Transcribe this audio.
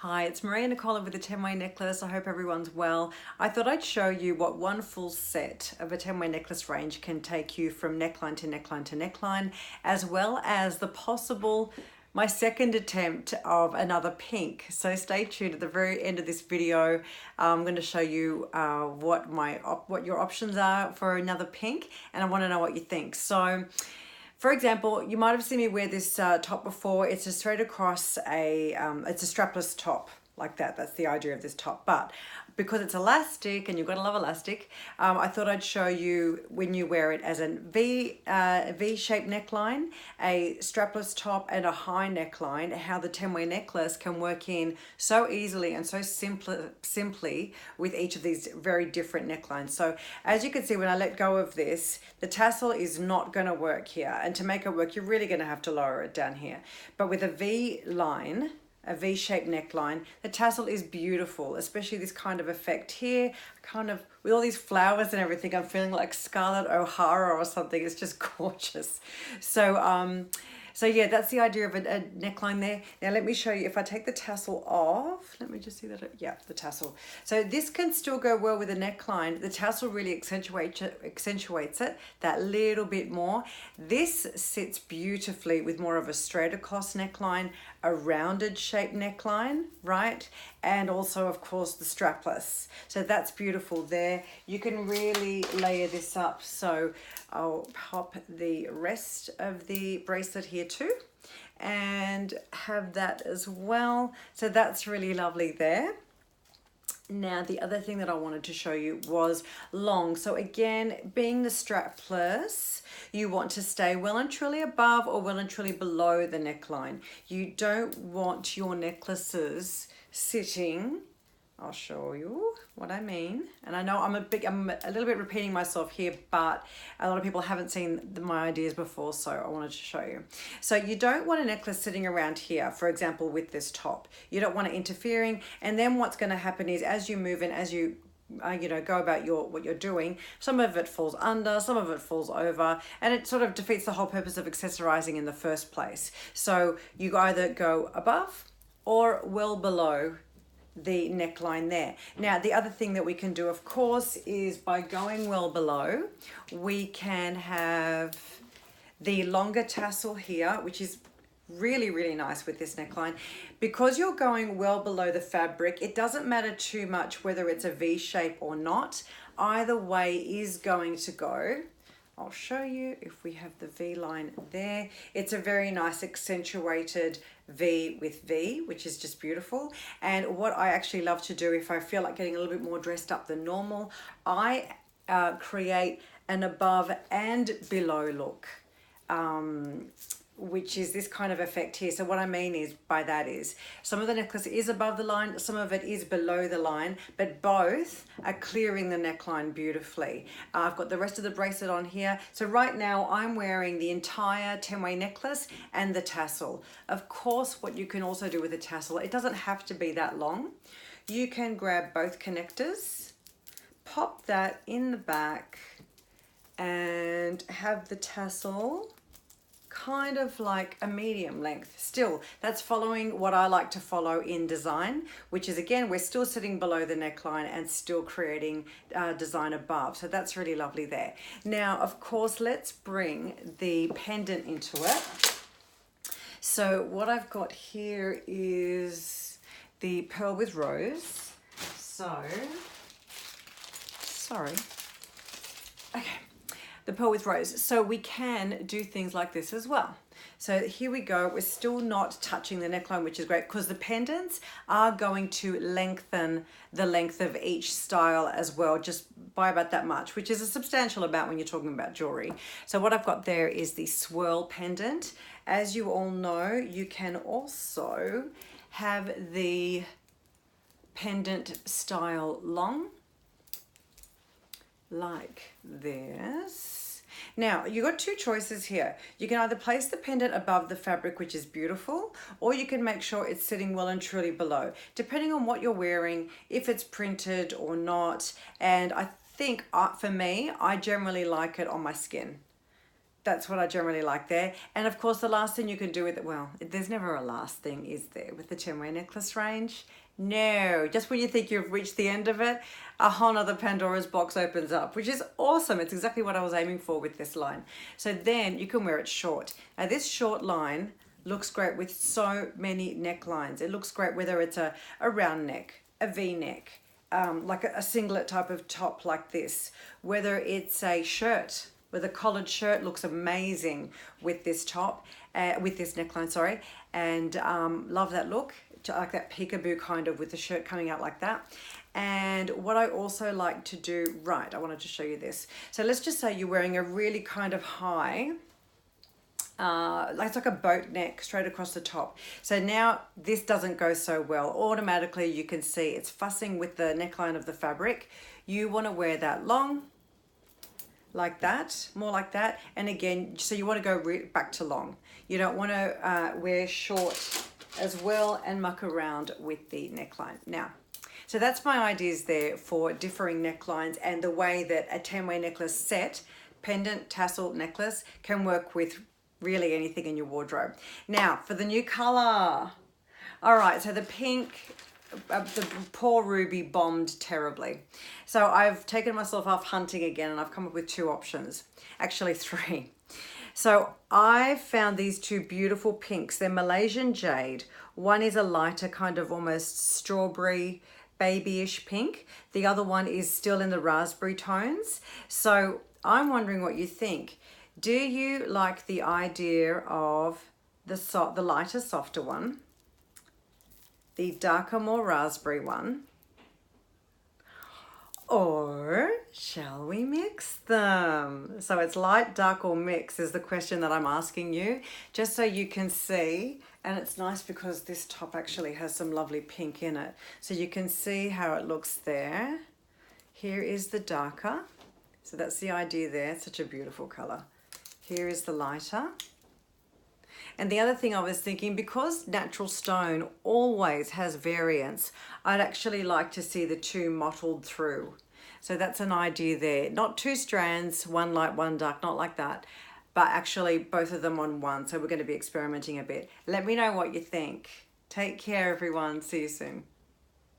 Hi, it's Nicola with a 10-way necklace. I hope everyone's well. I thought I'd show you what one full set of a 10-way necklace range can take you from neckline to neckline to neckline, as well as my second attempt of another pink. So stay tuned at the very end of this video. I'm going to show you what your options are for another pink, and I want to know what you think. So for example, you might have seen me wear this top before. It's a straight across it's a strapless top like that. That's the idea of this top. But because it's elastic, and you've got to love elastic, I thought I'd show you when you wear it as a V-shaped neckline, a strapless top, and a high neckline, how the 10-way necklace can work in so easily and so simply with each of these very different necklines. So as you can see, when I let go of this, the tassel is not going to work here. And to make it work, you're really going to have to lower it down here. But with a a V-shaped neckline, the tassel is beautiful, especially this kind of effect here, kind of with all these flowers and everything. I'm feeling like Scarlett O'Hara or something. It's just gorgeous. So yeah, that's the idea of a neckline there. Now let me show you, if I take the tassel off, let me just see that, yeah, the tassel. So this can still go well with a neckline. The tassel really accentuates it that little bit more. This sits beautifully with more of a straight across neckline, a rounded shaped neckline, right? And also, of course, the strapless. So that's beautiful there. You can really layer this up. So I'll pop the rest of the bracelet here too and have that as well. So that's really lovely there. Now, the other thing that I wanted to show you was long. So again, being the strapless, you want to stay well and truly above or well and truly below the neckline. You don't want your necklaces sitting. I'll show you what I mean. And I know I'm a little bit repeating myself here, but a lot of people haven't seen my ideas before, so I wanted to show you. So you don't want a necklace sitting around here, for example, with this top. You don't want it interfering. And then what's going to happen is as you move and as you go about what you're doing, some of it falls under, some of it falls over, and it sort of defeats the whole purpose of accessorizing in the first place. So you either go above or well below the neckline there. Now, the other thing that we can do, of course, is by going well below, we can have the longer tassel here, which is really, really nice with this neckline. Because you're going well below the fabric, it doesn't matter too much whether it's a V shape or not. Either way is going to go. I'll show you if we have the V line there. It's a very nice accentuated V with V, which is just beautiful. And what I actually love to do if I feel like getting a little bit more dressed up than normal, I create an above and below look. Which is this kind of effect here. So what I mean is by that is some of the necklace is above the line, some of it is below the line, but both are clearing the neckline beautifully. I've got the rest of the bracelet on here. So right now I'm wearing the entire 10-way necklace and the tassel. Of course, what you can also do with the tassel, it doesn't have to be that long. You can grab both connectors, pop that in the back, and have the tassel kind of like a medium length. Still, that's following what I like to follow in design, which is, again, we're still sitting below the neckline and still creating design above. So that's really lovely there. Now, of course, let's bring the pendant into it. So what I've got here is the pearl with rose. So, sorry. Okay. The pearl with rose. So we can do things like this as well. So here we go. We're still not touching the neckline, which is great because the pendants are going to lengthen the length of each style as well, just by about that much, which is a substantial amount when you're talking about jewelry. So what I've got there is the swirl pendant. As you all know, you can also have the pendant style long, like this. Now, you've got two choices here. You can either place the pendant above the fabric, which is beautiful, or you can make sure it's sitting well and truly below, depending on what you're wearing, if it's printed or not. And I think for me, I generally like it on my skin. that's what I generally like there. And of course, the last thing you can do with it, well, there's never a last thing, is there, with the chenwei necklace range? No, just when you think you've reached the end of it, a whole nother Pandora's box opens up, which is awesome. It's exactly what I was aiming for with this line. So then you can wear it short. Now this short line looks great with so many necklines. It looks great whether it's a round neck, a V-neck, like a singlet type of top like this, whether it's a shirt, with a collared shirt, looks amazing with this top, with this neckline, sorry, and love that look, like that peekaboo kind of with the shirt coming out like that. And what I also like to do, right, I wanted to show you this. So let's just say you're wearing a really kind of high, it's like a boat neck straight across the top. So now this doesn't go so well. Automatically you can see it's fussing with the neckline of the fabric. You want to wear that long, like that, more like that. And again, so you want to go back to long. You don't want to wear short as well and muck around with the neckline. Now, so that's my ideas there for differing necklines and the way that a chenwei necklace set, pendant, tassel, necklace can work with really anything in your wardrobe. Now, for the new color. All right, so the pink, the poor ruby bombed terribly. So I've taken myself off hunting again and I've come up with two options, actually three. So I found these two beautiful pinks. They're Malaysian jade. One is a lighter kind of almost strawberry babyish pink. The other one is still in the raspberry tones. So I'm wondering what you think. Do you like the idea of the lighter, softer one, the darker, more raspberry one, or shall we mix them? So it's light, dark, or mix is the question that I'm asking you, just so you can see. And it's nice because this top actually has some lovely pink in it. So you can see how it looks there. Here is the darker. So that's the idea there. It's such a beautiful color. Here is the lighter. And the other thing I was thinking, because natural stone always has variance, I'd actually like to see the two mottled through. So that's an idea there. Not two strands, one light, one dark, not like that, but actually both of them on one. So we're going to be experimenting a bit. Let me know what you think. Take care, everyone. See you soon.